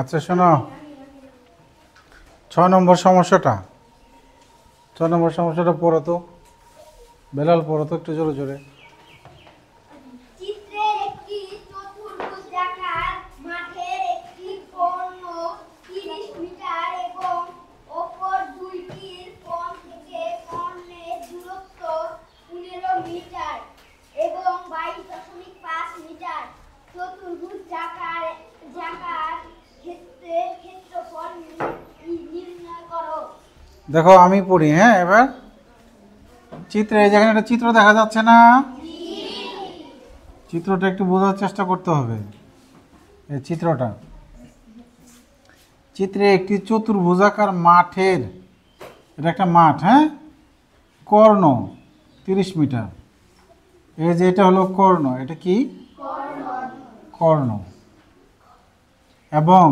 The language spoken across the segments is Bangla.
আচ্ছা শোনো, 6 নম্বর সমস্যাটা, 6 নম্বর সমস্যাটা পড়ো তো, বেলাল পড়ো তো একটু জোরে জোরে। চিত্রে একটি চতুর্ভুজাকার মাঠের একটি কোণ 30 মিটার এবং অপর দুইটির কোণ থেকে কোণের দূরত্ব 15 মিটার এবং 22.5 মিটার। চতুর্ভুজাকার ক্ষেত্রফল নির্ণয় করো। দেখো আমি পড়ি, হ্যাঁ। এবার চিত্রে, যেখানে একটা চিত্র দেখা যাচ্ছে না, চিত্রটা একটু বোঝার চেষ্টা করতে হবে। এই চিত্রে একটি চতুর্ভুজাকার মাঠের, এটা একটা মাঠ, হ্যাঁ, কর্ণ 30 মিটার। এই যে এটা হলো কর্ণ, এটা কি কর্ণ, এবং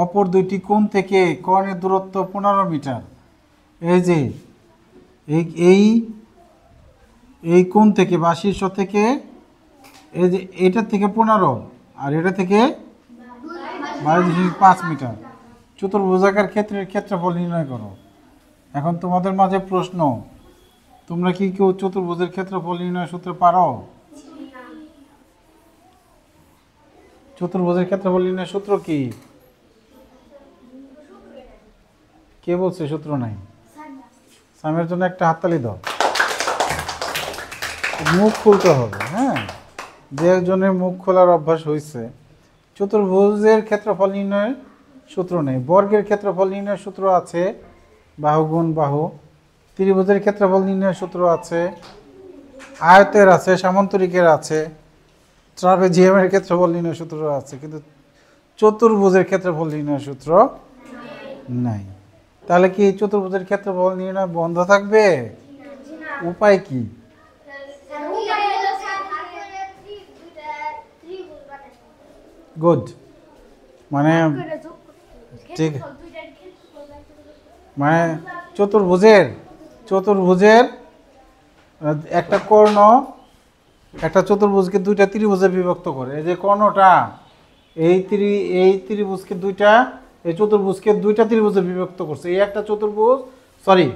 অপর দুইটি কোণ থেকে কর্ণের দূরত্ব 15 মিটার। এই যে এই এই কোণ থেকে বা শীর্ষ থেকে, এই যে এটা থেকে 15 আর এটা থেকে 22.5 মিটার। চতুর্ভুজাকার ক্ষেত্রফল নির্ণয় করো। এখন তোমাদের মাঝে প্রশ্ন, তোমরা কি কেউ চতুর্ভুজের ক্ষেত্রফল নির্ণয় সূত্র পারো? চতুর্ভুজের ক্ষেত্রফল নির্ণয় সূত্র কি? কে বলছে সূত্র নাই? সামের জন্য একটা হাততালি দাও। মুখ খুলতে হবে, হ্যাঁ। যে একজনের মুখ খোলার অভ্যাস হয়েছে। চতুর্ভুজের ক্ষেত্রফল নির্ণয়ের সূত্র নেই। বর্গের ক্ষেত্রফল নির্ণয়ের সূত্র আছে, বাহু গুণ বাহু। ত্রিভুজের ক্ষেত্রফল নির্ণয়ের সূত্র আছে, আয়তের আছে, সামান্তরিকের আছে, ট্রাপেজিয়ামের ক্ষেত্রফল নির্ণয়ের সূত্র আছে, কিন্তু চতুর্ভুজের ক্ষেত্রফল নির্ণয়ের সূত্র নাই। তাহলে কি চতুর্ভুজের ক্ষেত্রফল নির্ণয় বন্ধ থাকবে? উপায় কি? গুড, মানে ঠিক, মানে চতুর্ভুজের একটা কর্ণ একটা চতুর্ভুজকে দুইটা ত্রিভুজে বিভক্ত করে। এই যে কর্ণটা, এই ত্রিভুজকে দুইটা, এই চতুর্ভুজকে দুইটা ত্রিভুজে বিভক্ত করছে। এই একটা চতুর্ভুজ, সরি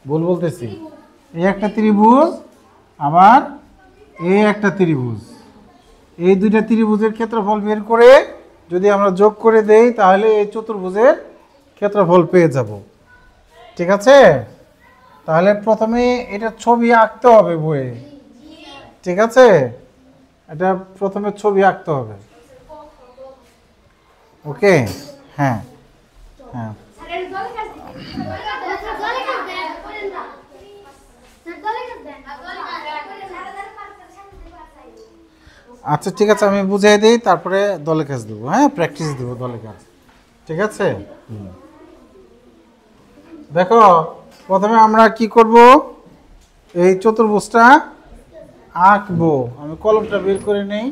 ভুল বলতেছি, এই একটা ত্রিভুজ, আবার এই একটা ত্রিভুজ। এই দুইটা ত্রিভুজের ক্ষেত্রফল বের করে যদি আমরা যোগ করে দেই, তাহলে এই চতুর্ভুজের ক্ষেত্রফল পেয়ে যাব। ঠিক আছে? তাহলে প্রথমে এটা ছবি আঁকতে হবে বইয়ে। ঠিক আছে? এটা প্রথমে ছবি আঁকতে হবে। ওকে, হ্যাঁ হ্যাঁ। আচ্ছা ঠিক আছে, আমি বুঝিয়ে দিই, তারপরে দলে কাজ দেবো। হ্যাঁ, প্র্যাকটিস দেবো দলে কাজ। ঠিক আছে? দেখো, প্রথমে আমরা কি করব, এই চতুর্ভুজটা আঁকবো। আমি কলমটা বের করে নেই।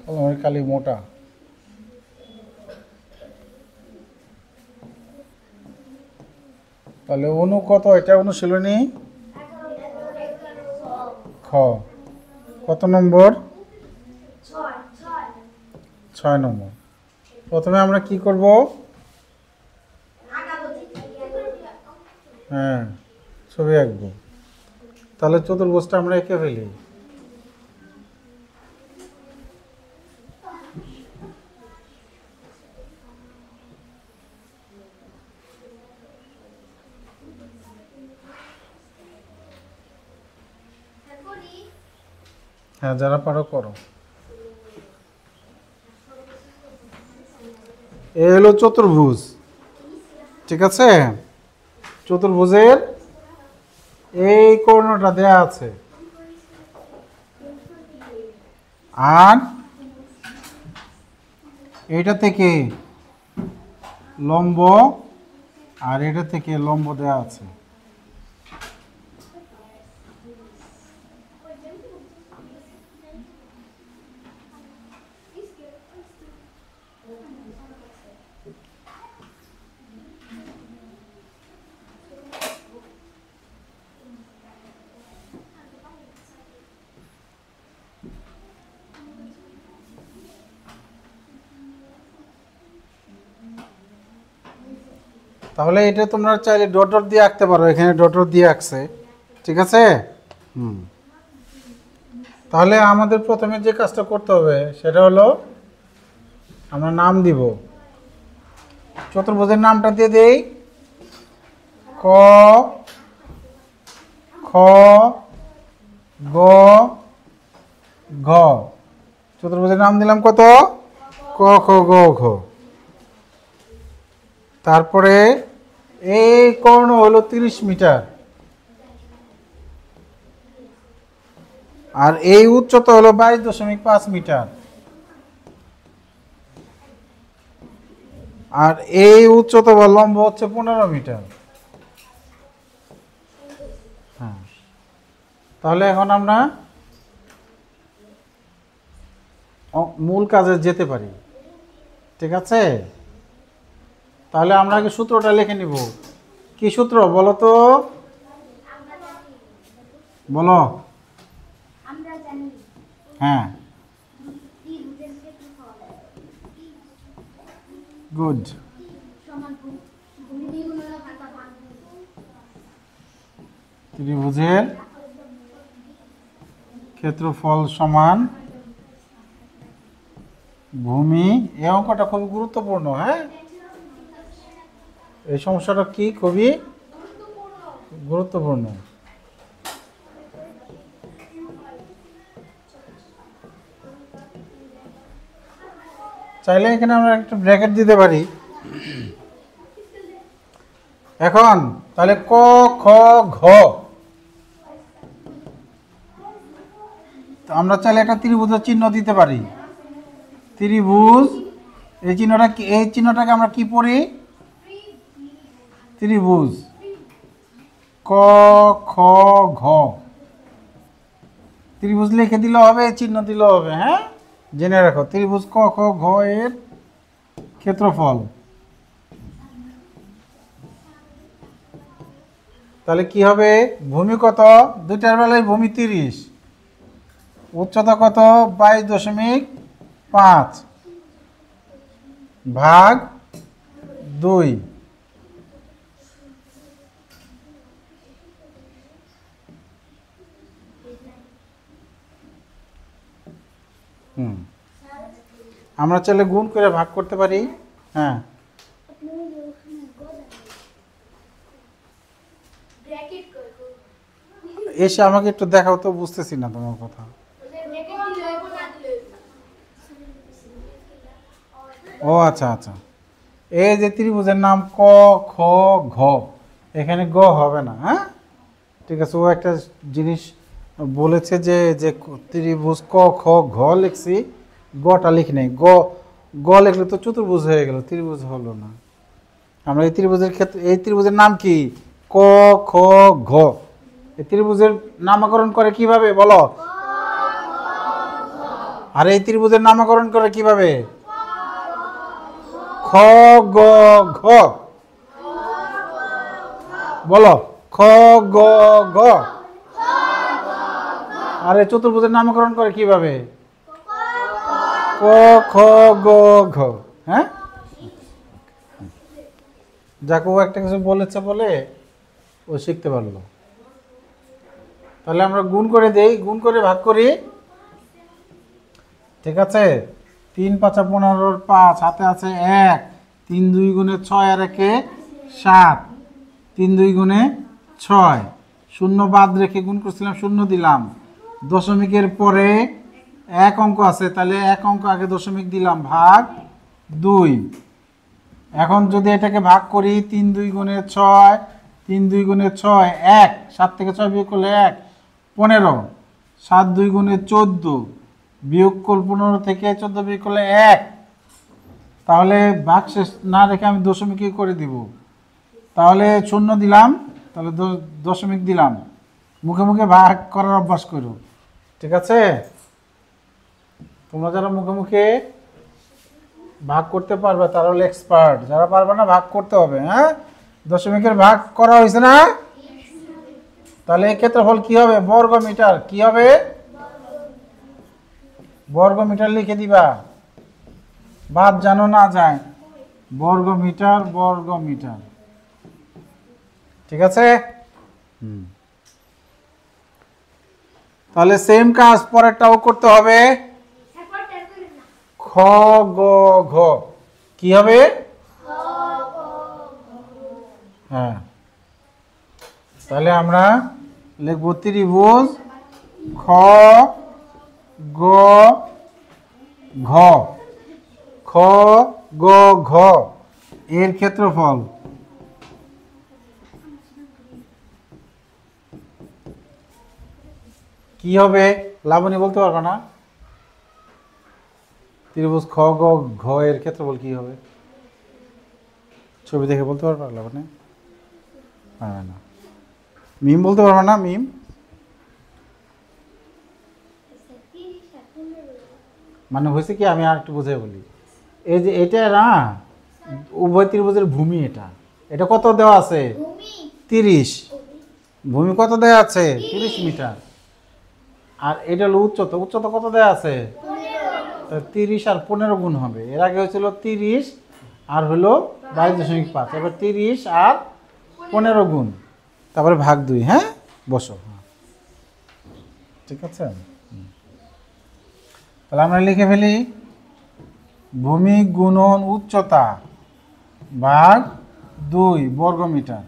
কলমের কালি মোটা। তাহলে অনু কত? এটা অনুশীলনী খ। কত নম্বর? 6 নম্বর। প্রথমে আমরা কি করব? হ্যাঁ, ছবি আঁকবো। তাহলে চতুর্ভুজটা আমরা এঁকে ফেলি। হ্যাঁ, যারা পারো করো। এ হলো চতুর্ভুজ। ঠিক আছে? চতুর্ভুজের এই কর্ণটা দেয়া আছে, আর এটা থেকে লম্ব, আর এটা থেকে লম্ব দেয়া আছে। তাহলে এটা তোমরা চাইলে ডট ডট দিয়ে আঁকতে পারো, এখানে ডট ডট দিয়ে আঁকছে, ঠিক আছে। তাহলে আমাদের প্রথমে যে কাজটা করতে হবে সেটা হলো আমরা নাম দিব, চতুর্ভুজের নামটা দিয়ে দেই ক খ গ ঘ। চতুর্ভুজের নাম দিলাম কত? ক খ গ ঘ। তারপরে এই কর্ণ হলো 30 মিটার, আর এই উচ্চতা হলো 22.5 মিটার, আর এই উচ্চতা বা লম্ব হচ্ছে 15 মিটার। হ্যাঁ, তাহলে এখন আমরা মূল কাজে যেতে পারি, ঠিক আছে। তাহলে আমরা আগে সূত্রটা লিখে নিব। কি সূত্র বলো তো? বলো। আমরা জানি হ্যাঁ, ত্রিভুজের ক্ষেত্রফল গুড। সমান ভূমি দ্বিগুণ হলো ভাগ। ত্রিভুজের ক্ষেত্রফল সমান ভূমি। এই অঙ্কটা খুবই গুরুত্বপূর্ণ। হ্যাঁ, এই সমস্যাটা কি খুবই গুরুত্বপূর্ণ। চাইলে এখানে আমরা একটা ব্র্যাকেট দিতে পারি। এখন তাহলে ক খ ঘ, তো আমরা চাইলে একটা ত্রিভুজের চিহ্ন দিতে পারি। ত্রিভুজ, এই চিহ্নটা কি? এই চিহ্নটাকে আমরা কি পড়ি? ত্রিভুজ। ক খ ঘ, ত্রিভুজ লিখে দিলেও হবে, চিহ্ন দিলেও হবে। হ্যাঁ, জেনে রাখো ত্রিভুজ ক খ ঘ এর ক্ষেত্রফল। তাহলে কি হবে? ভূমি কত? দুইটার বেলায় ভূমি 30, উচ্চতা কত? 22.5 ভাগ 2। আমরা চাইলে গুণ করে ভাগ করতে পারি। হ্যাঁ, ব্র্যাকেট কই? এসে আমাকে একটু দেখাও তো, বুঝতেছি না তোমার কথা। ব্র্যাকেট দিলে হবে না দিলে? ও আচ্ছা আচ্ছা, এই যে ত্রিভুজের নাম ক খ ঘ, এখানে গ হবে না। হ্যাঁ, ঠিক আছে। ও একটা জিনিস বলেছে যে যে ত্রিভুজ ক খ ঘ লিখছি, গটা লিখি নাই। গ লিখলে তো চতুর্ভুজ হয়ে গেল, ত্রিভুজ হলো না। আমরা এই ত্রিভুজের ক্ষেত্রে, এই ত্রিভুজের নাম কি? ক খ ঘ। এই ত্রিভুজের নামকরণ করে কিভাবে বলো? আর এই ত্রিভুজের নামকরণ করে কিভাবে? খ গ ঘ। বলো, খ গ ঘ। আর এই চতুর্ভুজের নামকরণ করে কিভাবে? ক খ গ ঘ। হ্যাঁ, যাকে ও একটা কিছু বলেছে বলে ও শিখতে পারলো। তাহলে আমরা গুণ করে দেই, গুণ করে ভাগ করি, ঠিক আছে। 3 5 15 5, হাতে আছে 1, 3 2 গুণে 6 আর 1 7, 3 2 গুণে 6, শূন্য বাদ রেখে গুণ করছিলাম, শূন্য দিলাম। দশমিকের পরে এক অঙ্ক আছে, তাহলে এক অঙ্ক আগে দশমিক দিলাম, ভাগ 2। এখন যদি এটাকে ভাগ করি, 3 2 গুণে 6, 3 2 গুণে 6 1, 7 থেকে 6 বিয়োগ করলে 1 15, 7 2 গুণে 14, বিয়োগ করলে 15 থেকে 14 বিয়োগ করলে 1। তাহলে ভাগ শেষ না রেখে আমি দশমিকই করে দিব। তাহলে শূন্য দিলাম, তাহলে দশমিক দিলাম। মুখে মুখে ভাগ করার অভ্যাস করো, ঠিক আছে। তোমরা যারা মুখে মুখে ভাগ করতে পারবে তারা হলো এক্সপার্ট, যারা পারবে না ভাগ করতে হবে। হ্যাঁ, দশমিকের ভাগ করা হয়েছে না? তাহলে এই ক্ষেত্রফল কি হবে? বর্গ মিটার। কি হবে? বর্গ মিটার লিখে দিবা, বাদ জানো না যায়। বর্গ মিটার, বর্গ মিটার। ঠিক আছে? তাহলে সেম কাজ পরেরটাও করতে হবে। একবার টের করেন না। খ গ ঘ কি হবে? হ্যাঁ, তাহলে আমরা লিখব ত্রিভুজ খ গ ঘ, খ গ ঘ এর ক্ষেত্রফল কি হবে? লাবণী বলতে পারবে না? ত্রিভুজ খ গ ঘ এর ক্ষেত্রফল কি হবে? ছবি দেখে বলতে পারবে লাবণী? পারবে না। মিম বলতে পারবে না? মিম মানে হয়েছে কি, আমি আর একটু বুঝাই বলি। এই যে এটা না, উভয় ত্রিভুজের ভূমি, এটা এটা কত দেওয়া আছে? 30। ভূমি কত দেওয়া আছে? 30 মিটার। আর এটা হলো উচ্চতা, উচ্চতা কত দেওয়া আছে? 30 আর 15 গুণ হবে। এর আগে হয়েছিল 30 আর হলো 22.5, এবার 30 আর 15 গুণ, তারপরে ভাগ 2। হ্যাঁ, বসো। ঠিক আছে, তাহলে আমরা লিখে ফেলি ভূমি গুণন উচ্চতা ভাগ 2 বর্গমিটার।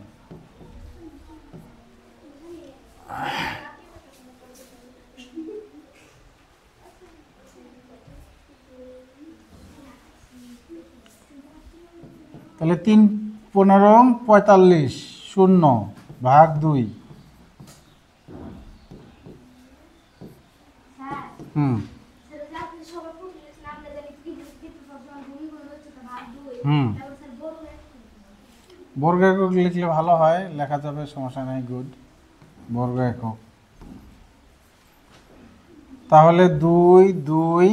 তাহলে 3 15 45 শূন্য ভাগ 2। হুম হুম বর্গ একক লিখলে ভালো হয়, লেখা যাবে, সমস্যা নাই। গুড, বর্গ একক। তাহলে 2 2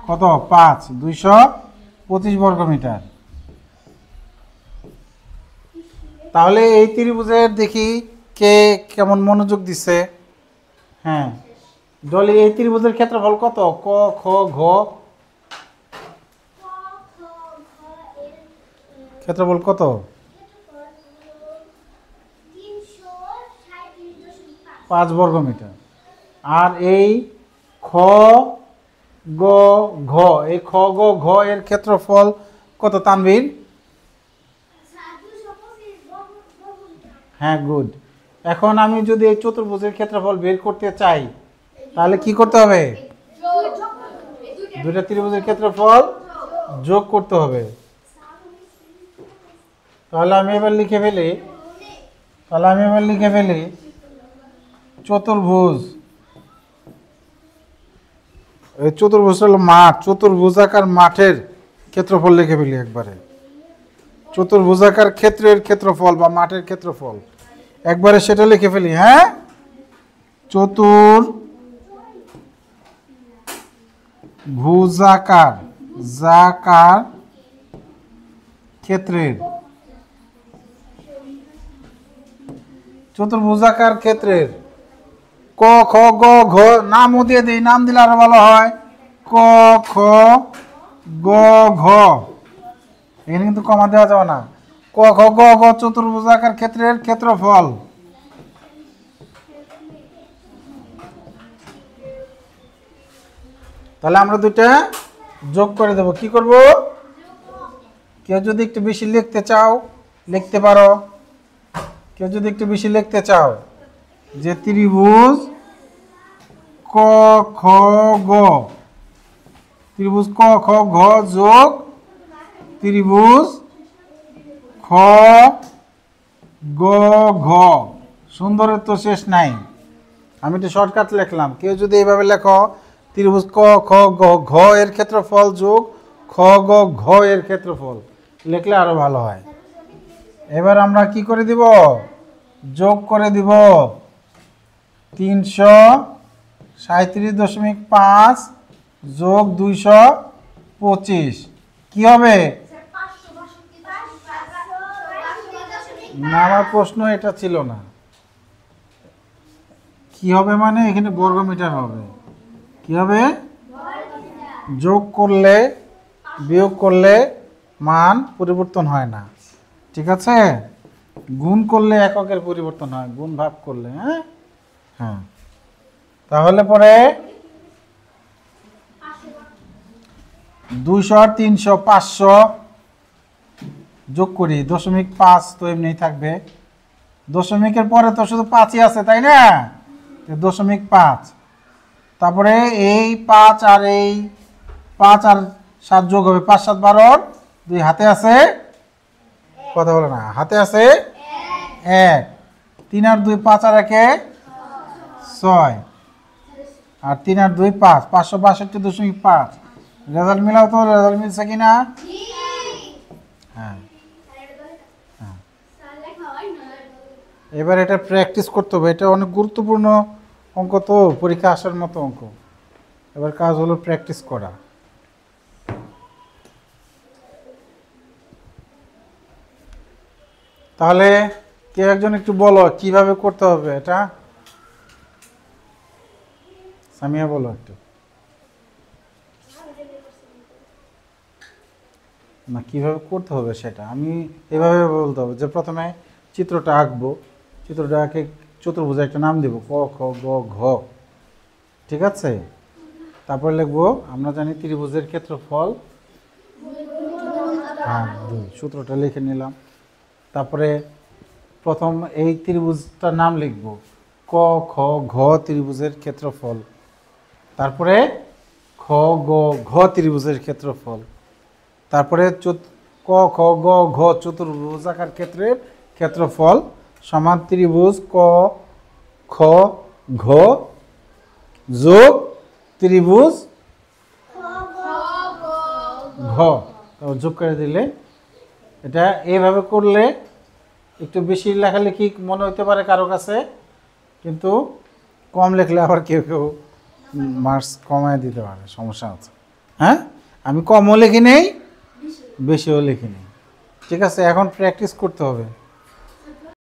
কত? 5, 225 বর্গমিটার। তাহলে এই ত্রিভুজের দেখি কে কেমন মনোযোগ দিচ্ছে। হ্যাঁ, ডলি, এই ত্রিভুজের ক্ষেত্রফল কত? ক খ ঘ ক্ষেত্রফল কত? 5 বর্গমিটার। আর এই খ গ ঘ, এই খ গ ঘ এর ক্ষেত্রফল কত তানভীর? হ্যাঁ, গুড। এখন আমি যদি এই চতুর্ভুজের ক্ষেত্রফল বের করতে চাই, তাহলে কি করতে হবে? দুইটা ত্রিভুজের ক্ষেত্রফল যোগ করতে হবে। তাহলে আমি এবার লিখে ফেলি চতুর্ভুজ। এই চতুর্ভুজ হলো মাঠ, চতুর্ভুজাকার মাঠের ক্ষেত্রফল লিখে ফেলি একবারে। চতুর্ভুজাকার ক্ষেত্রের ক্ষেত্রফল বা মাঠের ক্ষেত্রফল একবারে সেটা লিখে ফেলি। হ্যাঁ, চতুর্ভুজাকার ক্ষেত্রের, চতুর্ভুজাকার ক্ষেত্রের ক খ গ ঘ, নামও দিয়ে দিই, নাম দিলে আরো ভালো হয়। ক খ গ ঘ, এখানে কিন্তু কমা দেওয়া যাবে না। ক খ গ ঘ চতুর্ভুজাকার ক্ষেত্রের ক্ষেত্রফল। তাহলে আমরা দুইটা যোগ করে দেব। কি করব? কেউ যদি একটু বেশি লিখতে চাও লিখতে পারো। কেউ যদি একটু বেশি লিখতে চাও, যে ত্রিভুজ ক খ গ, ত্রিভুজ ক খ ঘ যোগ ত্রিভুজ খ গ ঘ, সুন্দরের তো শেষ নাই। আমি একটু শর্টকাট লিখলাম। কেউ যদি এইভাবে লেখো, ত্রিভুজ ক খ গ ঘ এর ক্ষেত্রফল যোগ খ গ ঘ এর ক্ষেত্রফল, লিখলে আরো ভালো হয়। এবার আমরা কি করে দিব? যোগ করে দিব 337.5 যোগ 225 কি হবে? না, আমার প্রশ্ন এটা ছিল না। কি হবে মানে এখানে বর্গমিটার হবে। কি হবে? যোগ করলে বিয়োগ করলে মান পরিবর্তন হয় না। ঠিক আছে? গুণ করলে এককের পরিবর্তন হয়, গুণ ভাগ করলে। হ্যাঁ হ্যাঁ, তাহলে পরে 200 আর 300 500 যোগ করি, 0.5 তো এমনিই থাকবে, দশমিকের পরে তো শুধু 5ই আছে তাই না, 0.5। তারপরে এই 5 আর এই 5 আর 7 যোগ হবে, 5 7 12, 2 হাতে আছে, কথা বলে না, হাতে আছে 1, 3 আর 2 5 আর 1 6, আর 3 আর 2 5, 562.5। রেজাল্ট মিলাও তো, রেজাল্ট মিলছে কিনা? হ্যাঁ, এবার এটা প্র্যাকটিস করতে হবে, এটা অনেক গুরুত্বপূর্ণ অঙ্ক, তো পরীক্ষা আসার মতো অঙ্ক। এবার কাজ হলো প্র্যাকটিস করা। তাহলে কেউ একজন একটু বলো কিভাবে করতে হবে এটা, সামিয়া বলো একটু। না, কিভাবে করতে হবে সেটা আমি এভাবে বলতে হবে যে প্রথমে চিত্রটা আঁকবো, চিত্রটা আঁকে চতুর্ভুজে একটা নাম দেবো, ক খ গ ঘ, ঠিক আছে? তারপরে লিখবো, আমরা জানি ত্রিভুজের ক্ষেত্রফল, হ্যাঁ 2, সূত্রটা লিখে নিলাম। তারপরে প্রথম এই ত্রিভুজটার নাম লিখবো, ক খ ঘ ত্রিভুজের ক্ষেত্রফল। তারপরে খ গ ঘ ত্রিভুজের ক্ষেত্রফল। তারপরে ক খ গ ঘ চতুর্ভুজাকার ক্ষেত্রের ক্ষেত্রফল সমান ত্রিভুজ ক খ ঘ যোগ ত্রিভুজ ঘ, যোগ করে দিলে, এটা এইভাবে করলে একটু বেশি লেখালেখি মনে হতে পারে কারো কাছে, কিন্তু কম লেখলে আবার কেউ কেউ মার্কস কমায় দিতে পারে, সমস্যা আছে। হ্যাঁ, আমি কমও লিখি নেই, বেশিও লিখি নেই, ঠিক আছে? এখন প্র্যাকটিস করতে হবে।